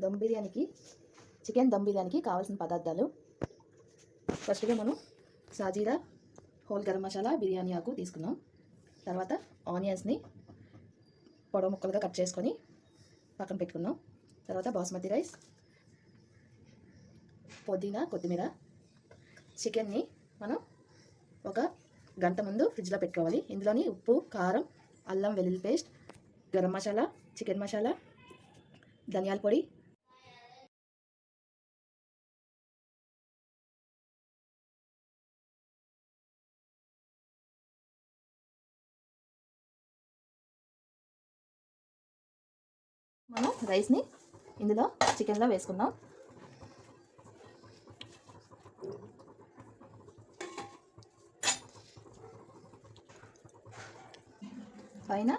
దమ్ బిర్యానీకి చికెన్ దమ్ బిర్యానీకి కావాల్సిన పదార్థాలు ఫస్ట్గా మనం సాజీరా హోల్ గరం మసాలా బిర్యానీ ఆకు తీసుకున్నాం. తర్వాత ఆనియన్స్ని పొడవు ముక్కలుగా కట్ చేసుకొని పక్కన పెట్టుకున్నాం. తర్వాత బాస్మతి రైస్, పుదీనా, కొత్తిమీర. చికెన్ని మనం ఒక గంట ముందు ఫ్రిడ్జ్లో పెట్టుకోవాలి. ఇందులోని ఉప్పు, కారం, అల్లం వెల్లుల్లి పేస్ట్, గరం మసాలా, చికెన్ మసాలా, ధనియాల పొడి, మనం రైస్ని ఇందులో చికెన్లో వేసుకుందాం. పైన